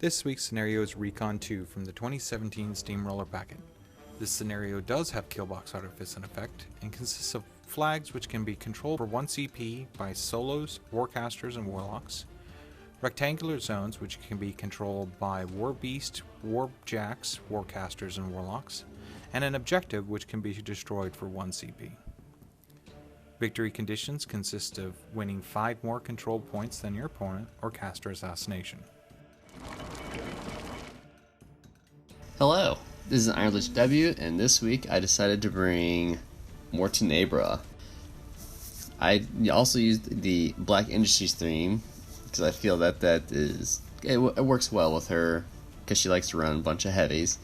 This week's scenario is Recon 2 from the 2017 Steamroller packet. This scenario does have Killbox Artifice in effect and consists of flags which can be controlled for 1 CP by solos, warcasters, and warlocks, rectangular zones which can be controlled by warbeast, warjacks, warcasters, and warlocks, and an objective which can be destroyed for 1 CP. Victory conditions consist of winning 5 more control points than your opponent or caster assassination. Hello, this is Iron Lich W, and this week I decided to bring Mortenebra. I also used the Black Industries theme because I feel that it works well with her because she likes to run a bunch of heavies.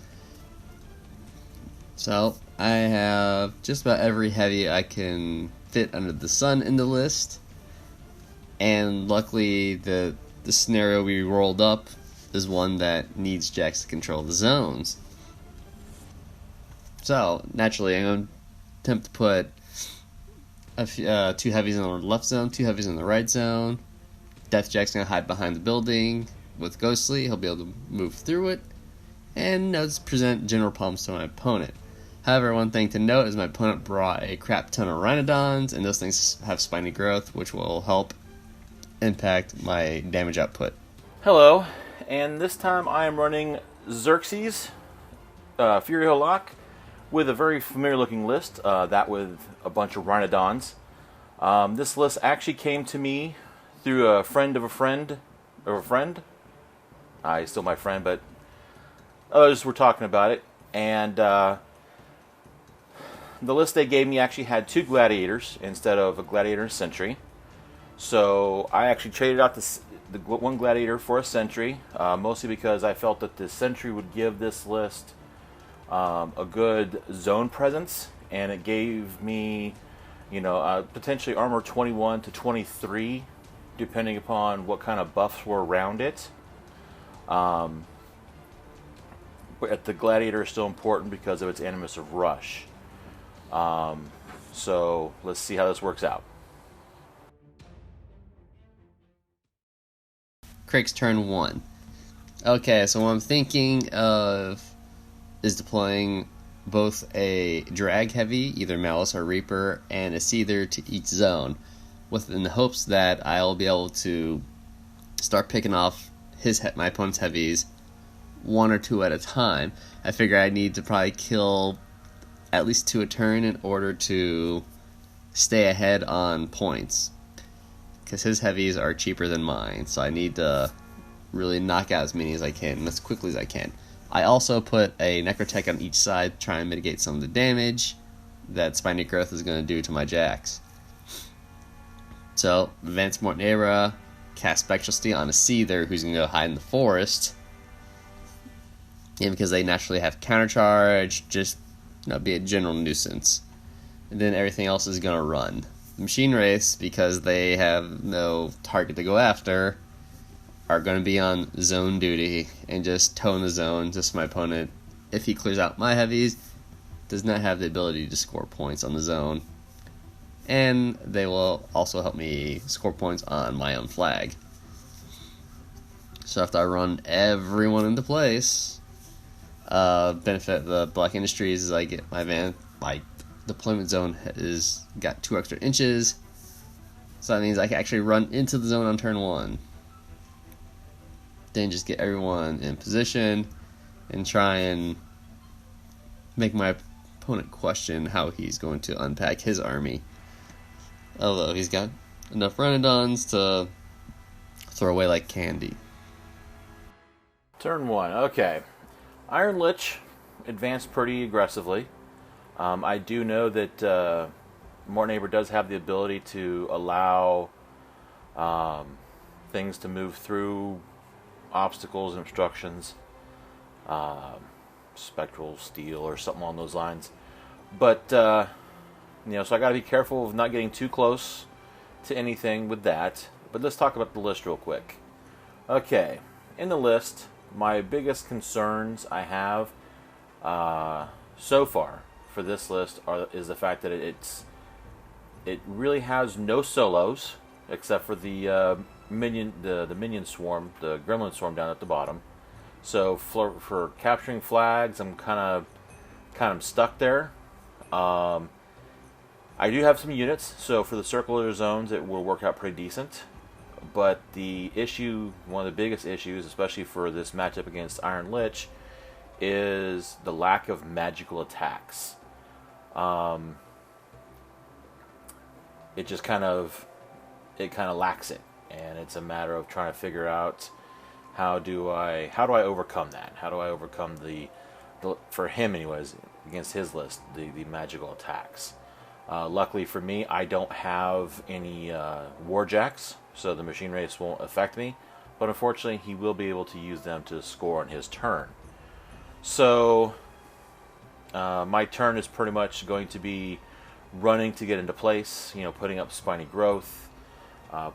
So I have just about every heavy I can fit under the sun in the list, and luckily the scenario we rolled up is one that needs Jax to control the zones. So naturally I'm going to attempt to put 2 heavies in the left zone, 2 heavies in the right zone. Deathjack's going to hide behind the building with Ghostly. He'll be able to move through it and just present general problems to my opponent. However, one thing to note is my opponent brought a crap ton of Rhinodons, and those things have spiny growth, which will help impact my damage output. Hello, and this time I am running Xerxis, Fury Halaak, with a very familiar looking list, that with a bunch of Rhinodons. This list actually came to me through a friend of a friend of a friend. He's still my friend, but others were talking about it, and the list they gave me actually had 2 Gladiators instead of a Gladiator and Sentry. So I actually traded out the 1 Gladiator for a Sentry, mostly because I felt that the Sentry would give this list a good zone presence, and it gave me, potentially armor 21 to 23, depending upon what kind of buffs were around it. But the Gladiator is still important because of its Animus of Rush. So let's see how this works out. Cryx turn 1. Okay, so what I'm thinking of is deploying both a drag heavy, either Malice or Reaper, and a Seether to each zone, in the hopes that I'll be able to start picking off my opponent's heavies 1 or 2 at a time. I figure I need to probably kill at least 2 a turn in order to stay ahead on points, because his heavies are cheaper than mine, so I need to really knock out as many as I can, as quickly as I can. I also put a Necrotech on each side to try and mitigate some of the damage that Spiny Growth is going to do to my Jax. So, advance Mortenebra, cast Spectral Steel on a Seether who's going to go hide in the forest. And because they naturally have countercharge, just be a general nuisance. And then everything else is going to run. The Machine Wraiths, because they have no target to go after, are going to be on zone duty and just tone the zone, just so my opponent, if he clears out my heavies, does not have the ability to score points on the zone. And they will also help me score points on my own flag. So after I run everyone into place, benefit of the Black Industries is I get my deployment zone is got 2 extra inches, so that means I can actually run into the zone on turn 1. Then just get everyone in position and try and make my opponent question how he's going to unpack his army. Although he's got enough Rhinodons to throw away like candy. Turn 1, okay. Iron Lich advanced pretty aggressively. I do know that Mortenebra does have the ability to allow things to move through obstacles and obstructions, spectral steel or something along those lines. But so I got to be careful of not getting too close to anything with that. But let's talk about the list real quick. Okay, in the list, my biggest concerns I have so far for this list is the fact that it really has no solos except for the minion swarm, the gremlin swarm down at the bottom. So for capturing flags, I'm kind of stuck there. I do have some units, so for the circular zones, it will work out pretty decent. But the issue, one of the biggest issues, especially for this matchup against Iron Lich, is the lack of magical attacks. It just kind of lacks it, and it's a matter of trying to figure out how do I overcome that? How do I overcome the for him anyways, against his list, the magical attacks? Luckily for me, I don't have any warjacks, so the machine wraiths won't affect me. But unfortunately, he will be able to use them to score on his turn. So my turn is pretty much going to be running to get into place. You know, putting up spiny growth,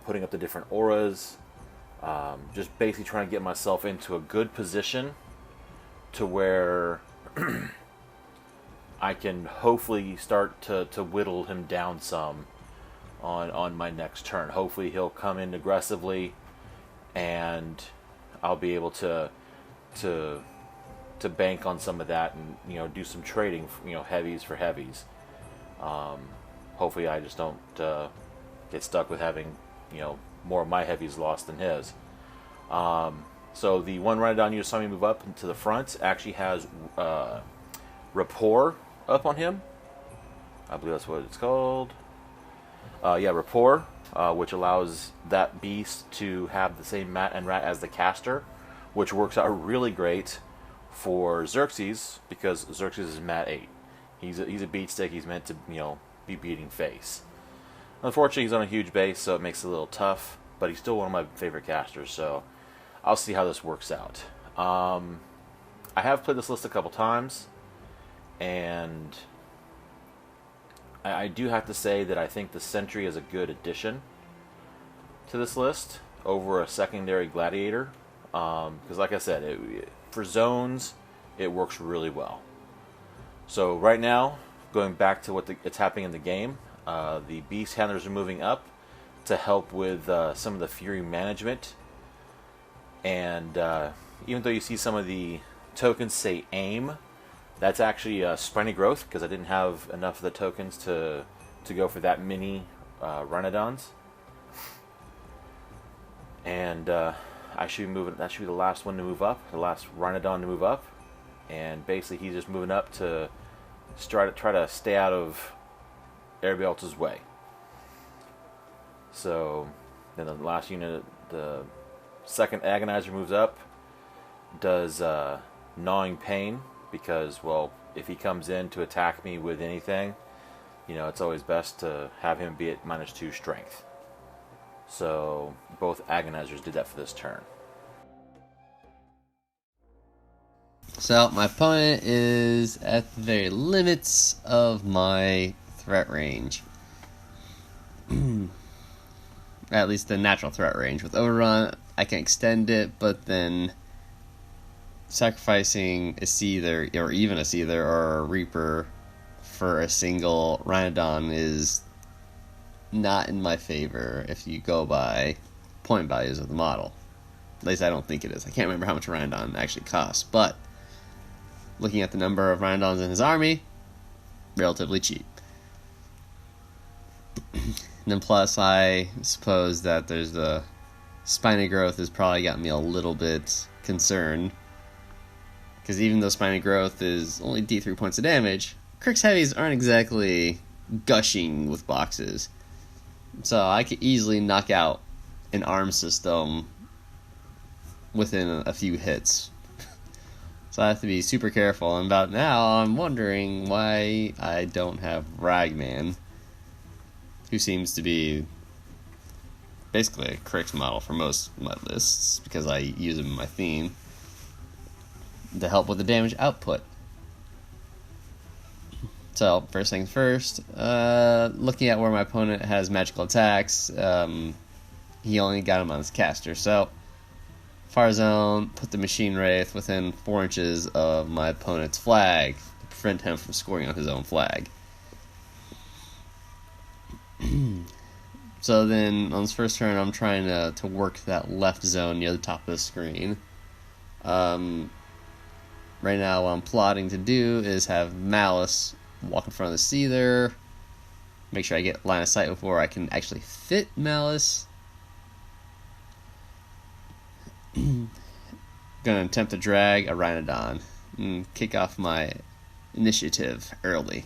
putting up the different auras, just basically trying to get myself into a good position to where I can hopefully start to whittle him down some on my next turn. Hopefully he'll come in aggressively, and I'll be able to bank on some of that, and do some trading, heavies for heavies. Hopefully I just don't get stuck with having more of my heavies lost than his. So the one Rhinodon you just saw me move up into the front actually has Rapport up on him. I believe that's what it's called. Rapport, which allows that beast to have the same mat and rat as the caster, which works out really great for Xerxis, because Xerxis is mat 8. He's a beat stick. He's meant to be beating face. Unfortunately, he's on a huge base, so it makes it a little tough. But he's still one of my favorite casters, so I'll see how this works out. I have played this list a couple times, and I do have to say that I think the Sentry is a good addition to this list over a secondary Gladiator. Because like I said, for zones, it works really well. So right now, going back to it's happening in the game, the Beast Handlers are moving up to help with some of the Fury management. And even though you see some of the tokens say aim, that's actually spiny growth, because I didn't have enough of the tokens to go for that many Rhinodons. And I should be moving. That should be the last one to move up, the last Rhinodon to move up. And basically, he's just moving up to try to stay out of everybody else's way. So then the last unit, the second Agonizer, moves up, does gnawing pain, because, well, if he comes in to attack me with anything, it's always best to have him be at -2 strength. So both Agonizers did that for this turn. So my opponent is at the very limits of my threat range. At least the natural threat range. With Overrun, I can extend it, but then sacrificing a Seether, or even a Seether or a Reaper for a single Rhinodon is not in my favor if you go by point values of the model. At least I don't think it is. I can't remember how much a Rhinodon actually costs, but looking at the number of Rhinodons in his army, relatively cheap. And then plus, I suppose that there's the spiny growth has probably got me a little bit concerned. Because even though spiny growth is only D3 points of damage, Cryx heavies aren't exactly gushing with boxes. So I could easily knock out an arm system within a few hits. So I have to be super careful. And about now, I'm wondering why I don't have Ragman, who seems to be basically a Cryx model for most of my lists, because I use him in my theme, to help with the damage output. So, first things first, looking at where my opponent has magical attacks, he only got him on his caster, so far zone, put the Machine Wraith within 4 inches of my opponent's flag to prevent him from scoring on his own flag. So then, on this first turn, I'm trying to work that left zone near the top of the screen. Right now, what I'm plotting to do is have Malice walk in front of the Seether. Make sure I get line of sight before I can actually fit Malice. Gonna attempt to drag a Rhinodon and kick off my initiative early.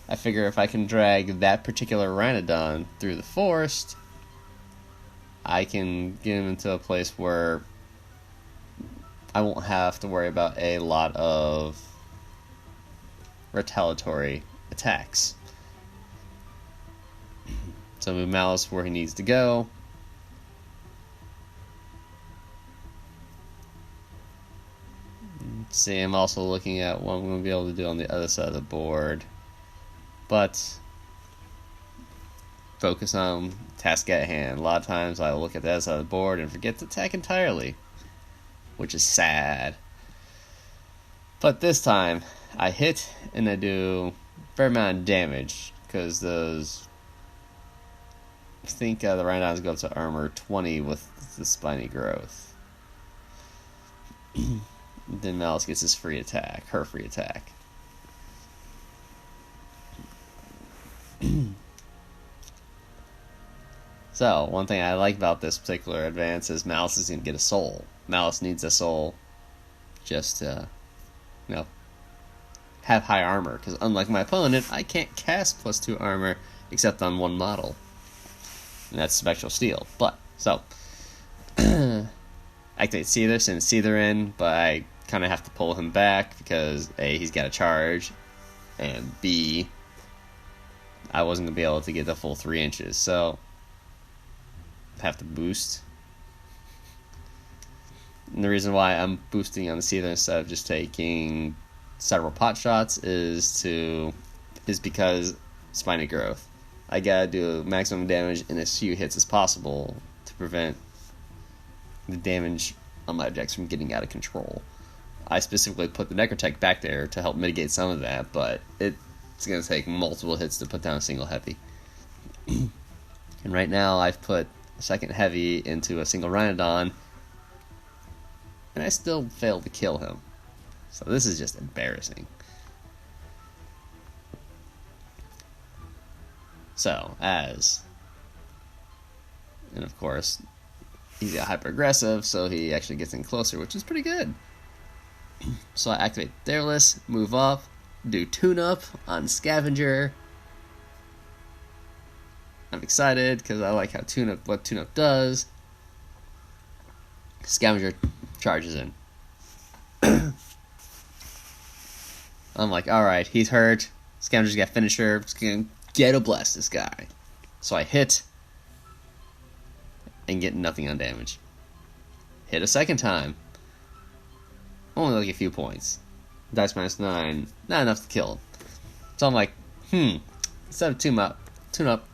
I figure if I can drag that particular Rhinodon through the forest, I can get him into a place where I won't have to worry about a lot of retaliatory attacks. So move Malice where he needs to go. See, I'm also looking at what I'm going to be able to do on the other side of the board. But focus on task at hand. A lot of times I look at the other side of the board and forget to attack entirely, which is sad. But this time, I hit and I do a fair amount of damage, because those... I think the Rhinodons go up to armor 20 with the spiny growth. Then Malice gets his free attack, her free attack. So, one thing I like about this particular advance is Malice is going to get a soul. Malice needs a soul just to, have high armor. Because unlike my opponent, I can't cast +2 armor except on one model. And that's Spectral Steel. But, so, activate Seether, send Seether in, but I kind of have to pull him back because A, he's got a charge, and B, I wasn't going to be able to get the full 3 inches. So, I have to boost. And the reason why I'm boosting on the Seether instead of just taking several pot shots is because spiny growth. I gotta do maximum damage in as few hits as possible to prevent the damage on my objects from getting out of control. I specifically put the Necrotech back there to help mitigate some of that, but it's gonna take multiple hits to put down a single heavy. And right now I've put a second heavy into a single Rhinodon, and I still failed to kill him. So this is just embarrassing. So, and of course, he's got hyper aggressive, so he actually gets in closer, which is pretty good. So I activate Deryliss, move up, do tune-up on Scavenger. I'm excited because I like how what tune-up does. Scavenger charges in. I'm like, alright, he's hurt. Scavenger's got finisher. Just gonna ghetto blast this guy. So I hit and get nothing on damage. Hit a second time. Only like a few points. Dice -9. Not enough to kill him. So I'm like, instead of tune up,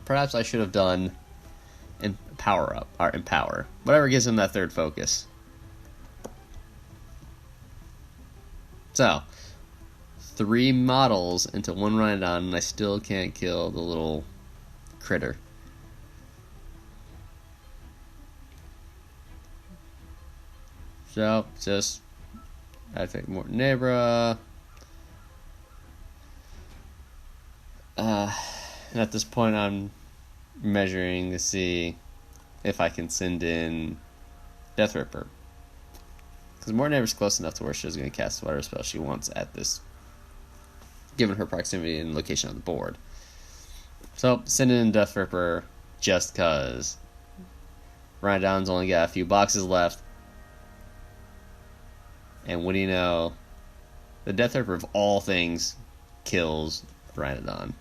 perhaps I should have done Empower. Whatever gives him that third focus. So, 3 models into 1 Rhinodon, and I still can't kill the little critter. So, I take Mortenebra. And at this point, I'm measuring to see if I can send in Deathripper. Because Mortenebra's close enough to where she's going to cast whatever spell she wants at this, given her proximity and location on the board. So, send in Deathripper just because Rhinodon's only got a few boxes left. And what do you know? The Deathripper of all things kills Rhinodon.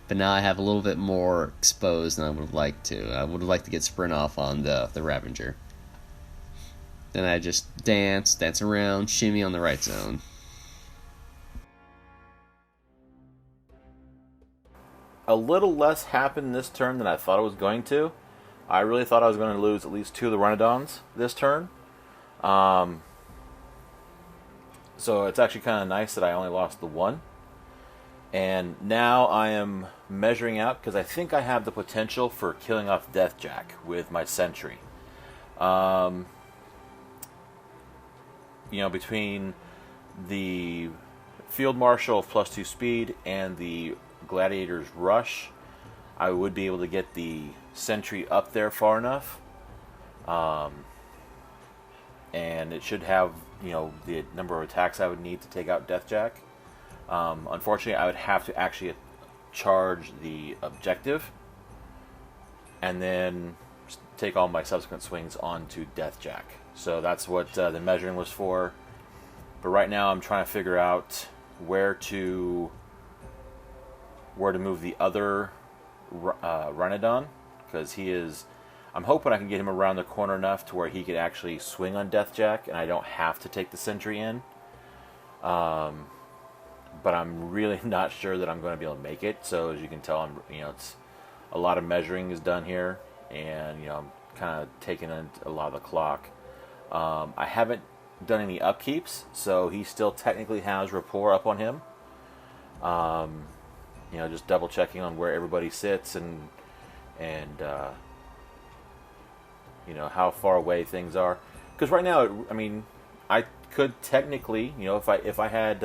But now I have a little bit more exposed than I would have liked to. I would have liked to get sprint off on the Ravager. Then I just dance around, shimmy on the right zone. A little less happened this turn than I thought it was going to. I really thought I was going to lose at least 2 of the Rhinodons this turn. So it's actually kind of nice that I only lost the 1. And now I am measuring out, because I think I have the potential for killing off Deathjack with my Sentry. between the Field Marshal of +2 speed and the Gladiator's Rush, I would be able to get the Sentry up there far enough. And it should have, the number of attacks I would need to take out Deathjack. Unfortunately, I would have to actually charge the objective and then take all my subsequent swings onto Deathjack. So that's what the measuring was for. But right now I'm trying to figure out where to move the other Rhinodon, because I'm hoping I can get him around the corner enough to where he could actually swing on Deathjack and I don't have to take the Sentry in. But I'm really not sure that I'm going to be able to make it. So as you can tell, it's a lot of measuring is done here, and I'm kind of taking a lot of the clock. I haven't done any upkeeps, so he still technically has rapport up on him. Just double checking on where everybody sits and how far away things are. Because right now, I could technically, if I had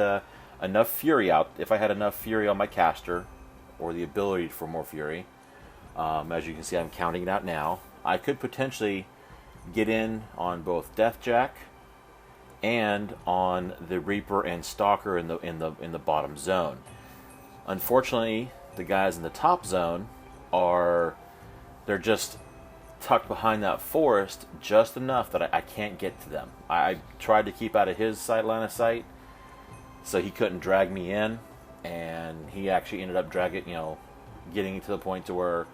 enough fury on my caster, or the ability for more fury, as you can see, I'm counting it out now. I could potentially get in on both Deathjack and on the Reaper and Stalker in the bottom zone. Unfortunately, the guys in the top zone they're just tucked behind that forest just enough that I can't get to them. I tried to keep out of his line of sight, so he couldn't drag me in, and he actually ended up getting to the point to where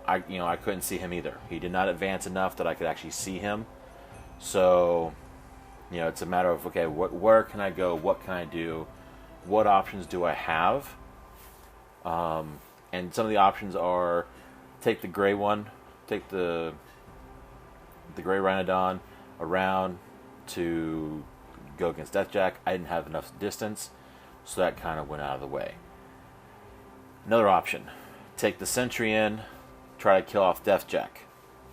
I couldn't see him either. He did not advance enough that I could actually see him. So, it's a matter of, okay, where can I go? What can I do? What options do I have? And some of the options are take the gray one, take the gray Rhinodon around to go against Deathjack. I didn't have enough distance, so that kind of went out of the way. Another option, take the Sentry in, try to kill off Deathjack.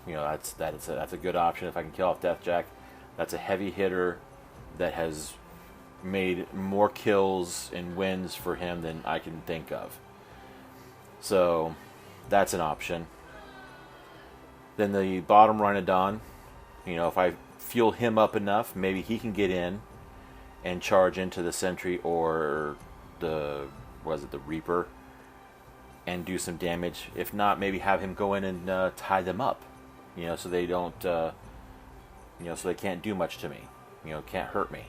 That's a good option if I can kill off Deathjack. That's a heavy hitter that has made more kills and wins for him than I can think of. So that's an option. Then the bottom Rhinodon, if I fuel him up enough, maybe he can get in and charge into the Sentry or the Reaper and do some damage. If not, maybe have him go in and tie them up, so they don't, so they can't do much to me, can't hurt me,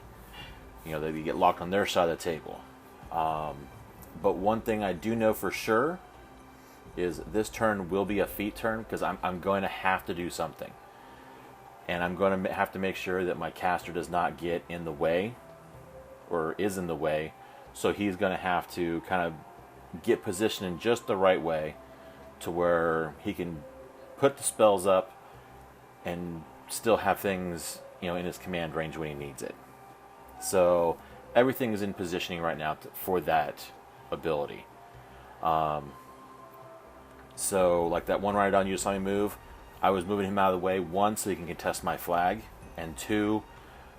they get locked on their side of the table. But one thing I do know for sure is this turn will be a feat turn, because I'm going to have to do something. And I'm going to have to make sure that my caster does not get in the way, or is in the way, so he's going to have to kind of get positioned in just the right way to where he can put the spells up and still have things, in his command range when he needs it. So everything is in positioning right now for that ability. So like that one Rhinodon you just saw me move, I was moving him out of the way, 1, so he can contest my flag, and 2,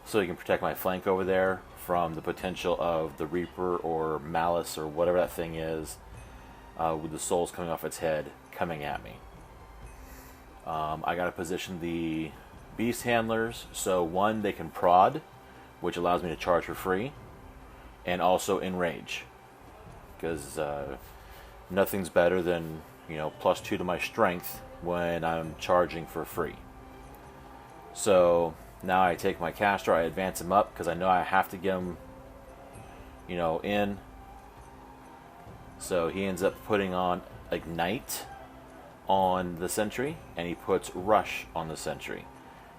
so he can protect my flank over there from the potential of the Reaper or Malice or whatever that thing is, with the souls coming off its head, coming at me. I got to position the Beast Handlers, so 1, they can prod, which allows me to charge for free, and also enrage, because nothing's better than +2 to my strength when I'm charging for free. So now I take my caster, I advance him up because I know I have to get him, in. So he ends up putting on Ignite on the Sentry, and he puts Rush on the Sentry.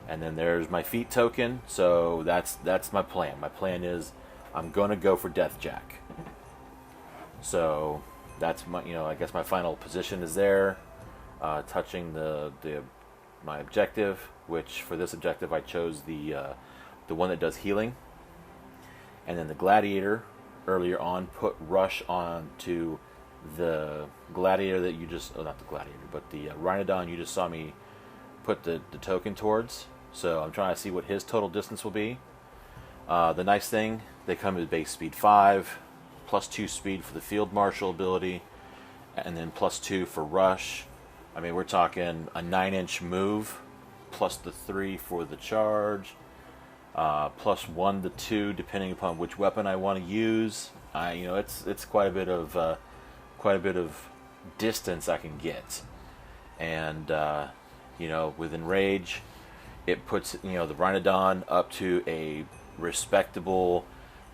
And then there's my feat token, so that's my plan. My plan is I'm going to go for Deathjack. So that's my, I guess my final position is there, touching my objective, which for this objective I chose the one that does healing. And then the Gladiator earlier on put Rush on to the Gladiator that you just, not the Gladiator, but the Rhinodon you just saw me put the token towards. So I'm trying to see what his total distance will be. The nice thing, they come with base speed 5, plus 2 speed for the field marshal ability, and then plus 2 for rush. I mean, we're talking a 9-inch move, plus the 3 for the charge, plus 1 to 2 depending upon which weapon I want to use. It's quite a bit of distance I can get, and with Enrage, it puts the Rhinodon up to a respectable,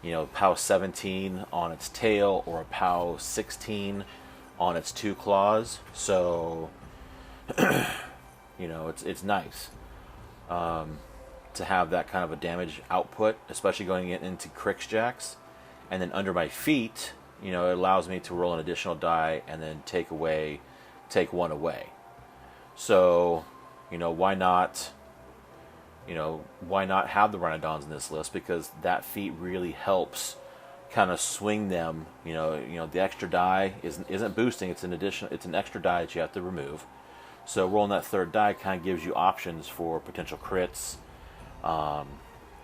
POW 17 on its tail or a POW 16 on its 2 claws. So it's nice to have that kind of a damage output, especially going into Cryx jacks. And then under my feet, it allows me to roll an additional die and then take 1 away. So, why not have the Rhinodons in this list? Because that feat really helps kind of swing them. The extra die isn't boosting; it's an extra die that you have to remove. So rolling that 3rd die kind of gives you options for potential crits,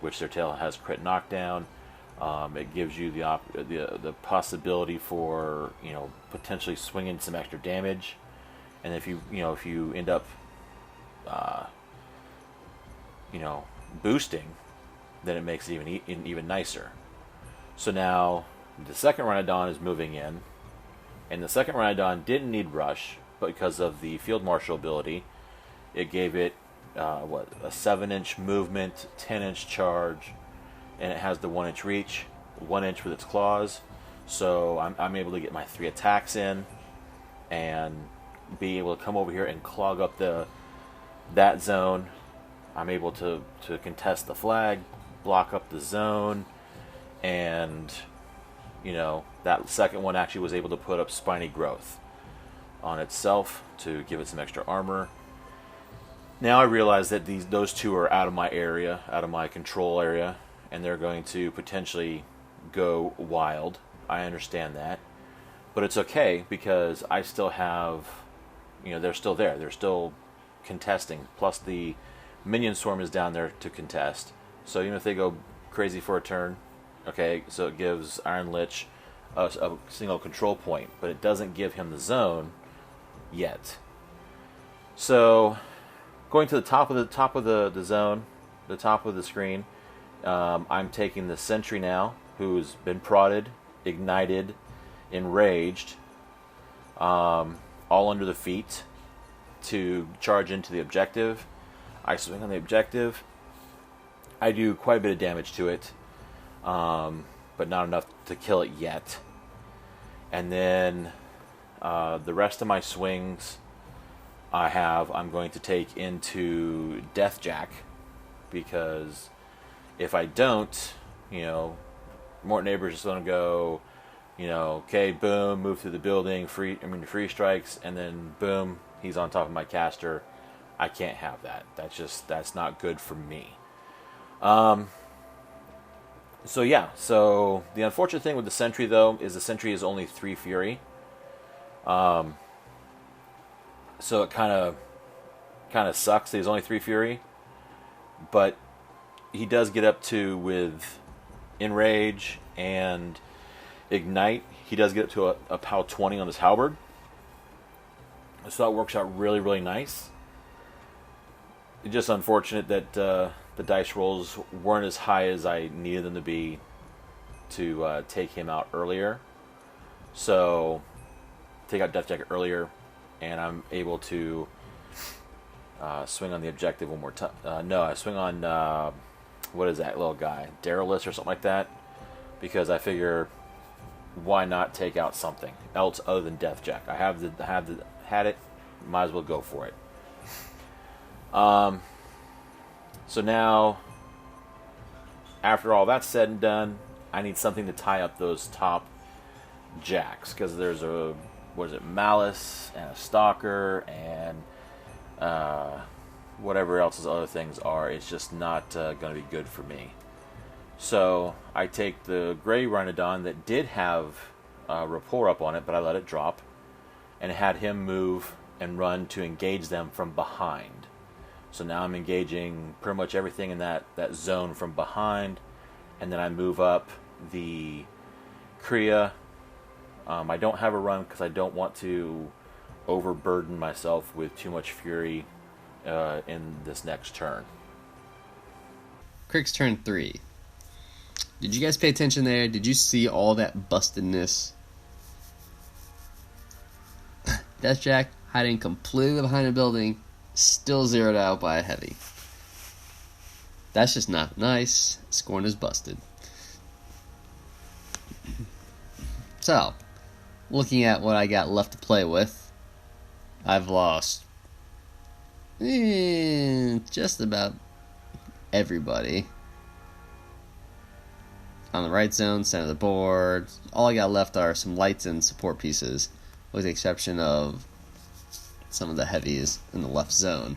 which their tail has crit knockdown. It gives you the possibility for potentially swinging some extra damage, and if you end up boosting, then it makes it even nicer. So now the second Rhinodon is moving in, and the second Rhinodon didn't need rush, but because of the field marshal ability, it gave it a 7-inch movement, 10-inch charge, and it has the 1-inch reach, 1 inch with its claws. So I'm able to get my 3 attacks in and be able to come over here and clog up that zone. I'm able to contest the flag, block up the zone, and that second one actually was able to put up spiny growth on itself to give it some extra armor. Now I realize that those 2 are out of my area, out of my control area, and they're going to potentially go wild. I understand that, but it's okay because I still have, they're still there. They're still contesting. Plus the minion swarm is down there to contest. So even if they go crazy for a turn, okay, so it gives Iron Lich a single control point, but it doesn't give him the zone yet. So going to the top of the zone, the top of the screen, I'm taking the Sentry now, who's been prodded, ignited, enraged, all under the feet, to charge into the objective. I swing on the objective. I do quite a bit of damage to it, but not enough to kill it yet. And then the rest of my swings I'm going to take into Deathjack, because if I don't, Mortenebra is just going to go, okay, boom, move through the building, free strikes, and then boom, he's on top of my caster. I can't have that. That's not good for me. So the unfortunate thing with the Sentry, though, is the Sentry is only 3 Fury. So it kind of sucks that he's only 3 Fury, but he does get up to, with Enrage and Ignite, he does get up to a POW 20 on his halberd. So that works out really, really nice. It's just unfortunate that the dice rolls weren't as high as I needed them to be to take him out earlier. So take out Deathjack earlier, and I'm able to swing on the objective one more time. No, I swing on what is that little guy, Deryliss or something like that, because I figure, why not take out something else other than Deathjack? I had it, might as well go for it. So now, after all that's said and done, I need something to tie up those top jacks, because there's Malice and a Stalker and whatever else his other things are. It's just not going to be good for me. So I take the Grey Rhinodon that did have rapport up on it, but I let it drop, and had him move and run to engage them from behind. So now I'm engaging pretty much everything in that zone from behind, and then I move up the Krea. I don't have a run because I don't want to overburden myself with too much fury in this next turn. Cryx turn 3. Did you guys pay attention there? Did you see all that bustedness? Deathjack hiding completely behind a building, still zeroed out by a heavy. That's just not nice. Skorne is busted. So, looking at what I got left to play with, I've lost just about everybody. On the right zone, center of the board, all I got left are some lights and support pieces, with the exception of some of the heavies in the left zone.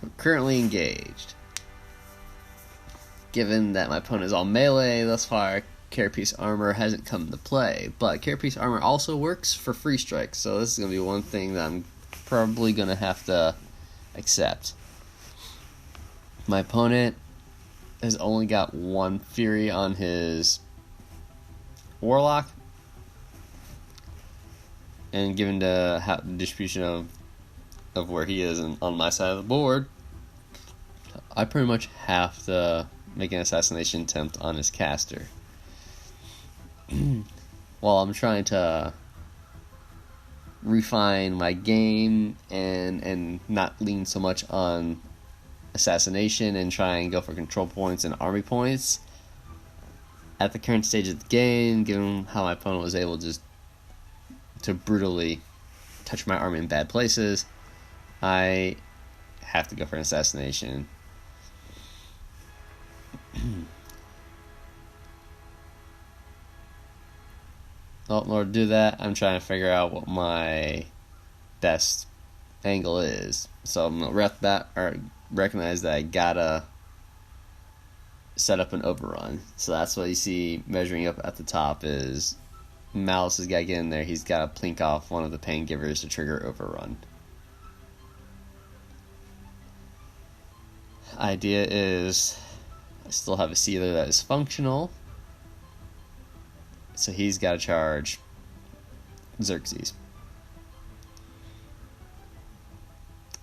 I'm currently engaged. Given that my opponent is all melee thus far, Carapace Armor hasn't come into play, but Carapace Armor also works for free strikes, so this is going to be one thing that I'm probably going to have to accept. My opponent has only got one Fury on his Warlock, and given the distribution of where he is on my side of the board, I pretty much have to make an assassination attempt on his caster. While I'm trying to refine my game and not lean so much on assassination and try and go for control points and army points, at the current stage of the game, given how my opponent was able just to brutally touch my army in bad places, I have to go for an assassination. Well, in order to do that, I'm trying to figure out what my best angle is. So I'm going to recognize that I gotta set up an overrun. So that's what you see measuring up at the top is Malice has got to get in there. He's got to plink off one of the Paingivers to trigger overrun. Idea is I still have a Seether that is functional. So he's got to charge Xerxis.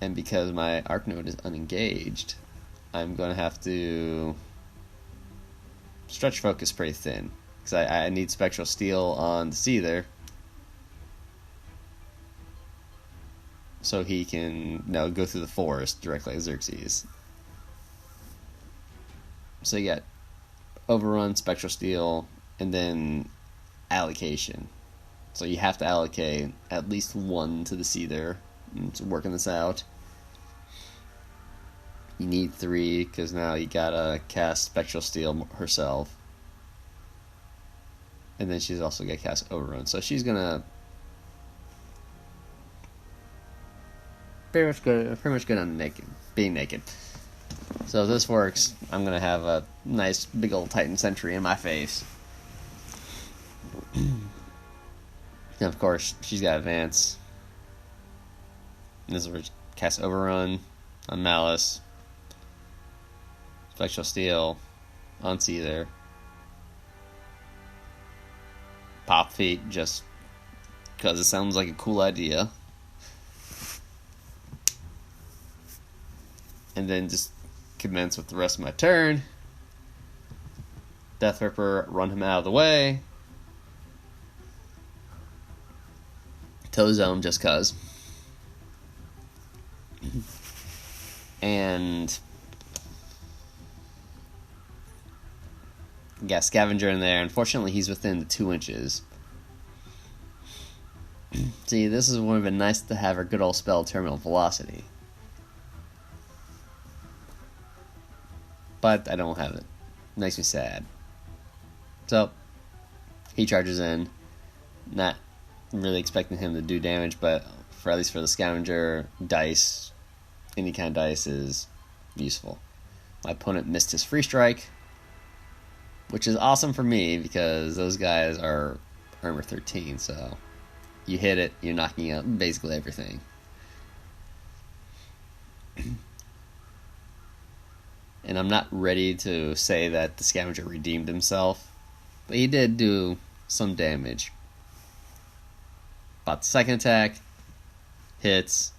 And because my Arc Node is unengaged, I'm going to have to stretch focus pretty thin. Because I need Spectral Steel on the Seether, so he can go through the forest directly like Xerxis. So you got Overrun, Spectral Steel, and then allocation. So you have to allocate at least one to the Seether. So working this out. You need 3, because now you gotta cast Spectral Steel herself. And then she's also got to cast Overrun. So she's gonna pretty much good on being naked. So if this works, I'm gonna have a nice big old Titan Sentry in my face. And of course, she's got advance. And this is where she casts Overrun on Malice, Spectral Steel on Seether. Pop feet just because it sounds like a cool idea. And then just commence with the rest of my turn. Deathripper, run him out of the way. Toe zone just cuz. And got Scavenger in there. Unfortunately, he's within the 2 inches. See, this is would have been nice to have our good old spell Terminal Velocity. But I don't have it. Makes me sad. So, he charges in. Not really expecting him to do damage, but at least for the Scavenger, dice, any kind of dice is useful. My opponent missed his free strike, which is awesome for me because those guys are armor 13, so you hit it, you're knocking out basically everything. And I'm not ready to say that the Scavenger redeemed himself, but he did do some damage. About the second attack, hits,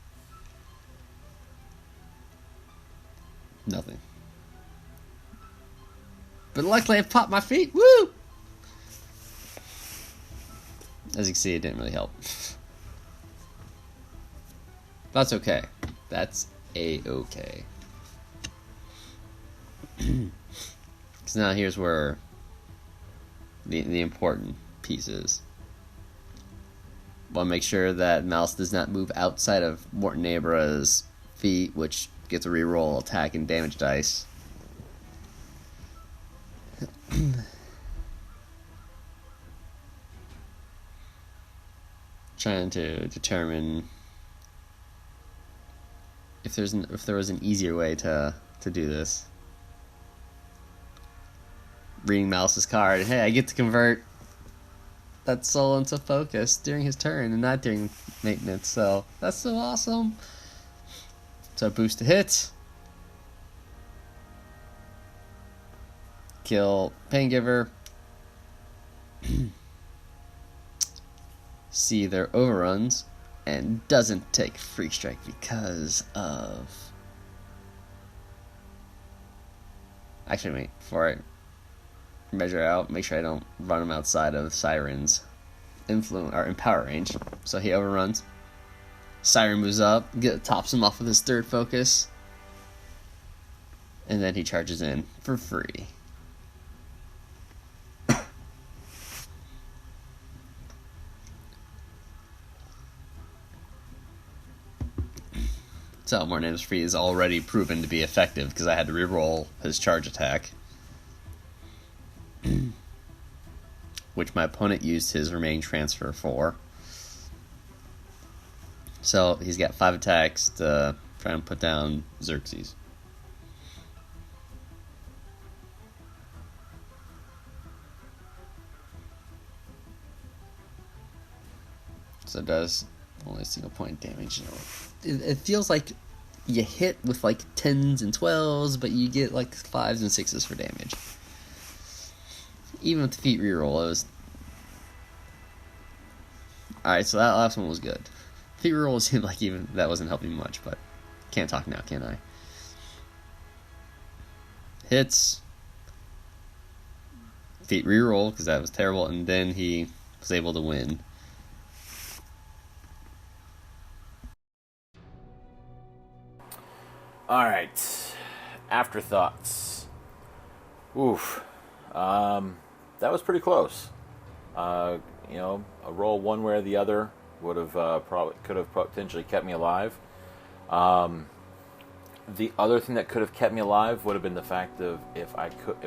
nothing. But luckily I popped my feet, woo! As you can see, it didn't really help. That's okay. That's a-okay. Because now here's where the important piece is. Want to make sure that Malice does not move outside of Mortenebra's feet, which gets a reroll attack and damage dice. Trying to determine if there was an easier way to do this. Reading Malice's card, hey, I get to convert that soul into focus during his turn and not during maintenance, so that's so awesome. So boost to hit. Kill Paingiver. Seether overruns and doesn't take Freak Strike because of... Actually, wait, before I measure out, make sure I don't run him outside of Siren's influence or empower range. So he overruns. Siren moves up, tops him off with his third focus, and then he charges in for free. So Mortenebra's free is already proven to be effective because I had to reroll his charge attack, which my opponent used his remaining transfer for. So he's got 5 attacks to try and put down Xerxis. So it does only a single point damage. It feels like you hit with like 10s and 12s, but you get like 5s and 6s for damage. Even with the feat reroll, it was... Alright, so that last one was good. Feat reroll seemed like even that wasn't helping much, but can't talk now, can I? Hits. Feat reroll, because that was terrible, and then he was able to win. Alright, afterthoughts. Oof. That was pretty close. A roll one way or the other would have could have potentially kept me alive. The other thing that could have kept me alive would have been the fact of if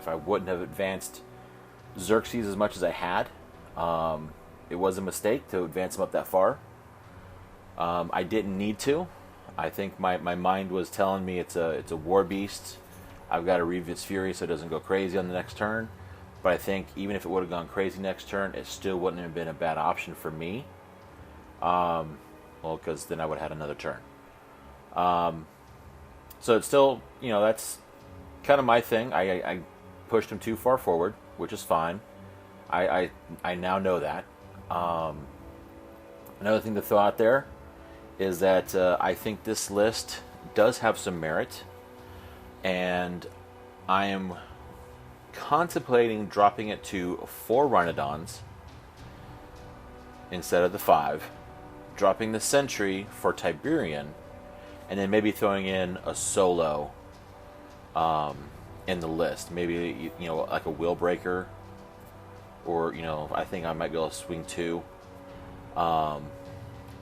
I wouldn't have advanced Xerxis as much as I had. It was a mistake to advance him up that far. I didn't need to. I think my mind was telling me it's a war beast. I've got to read its fury so it doesn't go crazy on the next turn. But I think even if it would have gone crazy next turn, it still wouldn't have been a bad option for me. Well, because then I would have had another turn. So it's still, that's kind of my thing. I pushed him too far forward, which is fine. I now know that. Another thing to throw out there is that I think this list does have some merit, and I am contemplating dropping it to 4 Rhinodons instead of the 5, dropping the Sentry for Tiberian, and then maybe throwing in a solo in the list. Maybe, like a Will Breaker, or, I think I might be able to swing 2. But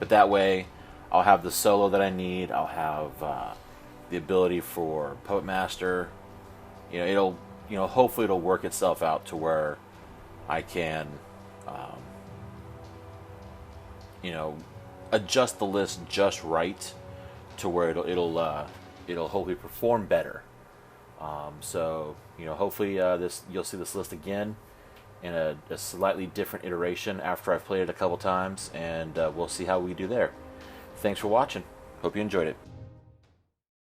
that way, I'll have the solo that I need. I'll have the ability for Poet Master. Hopefully it'll work itself out to where I can, adjust the list just right to where it'll hopefully perform better. So hopefully you'll see this list again in a slightly different iteration after I've played it a couple times, and we'll see how we do there. Thanks for watching. Hope you enjoyed it.